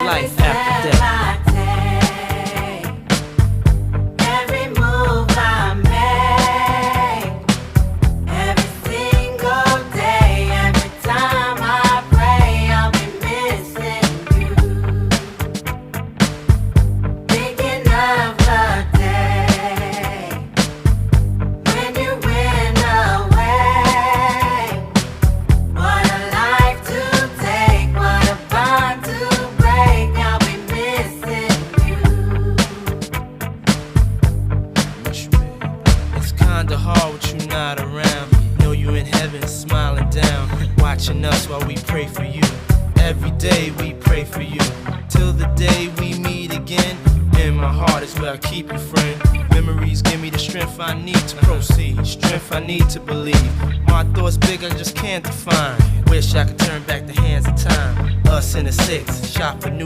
life after death. Kinda hard with you not around. Know you in heaven smiling down, watching us while we pray for you. Every day we pray for you, till the day we meet again. In my heart is where I keep you, friend. Memories give me the strength I need to proceed, strength I need to believe. My thoughts big, I just can't define. Wish I could turn back the hands of time. Us in the six, shop for new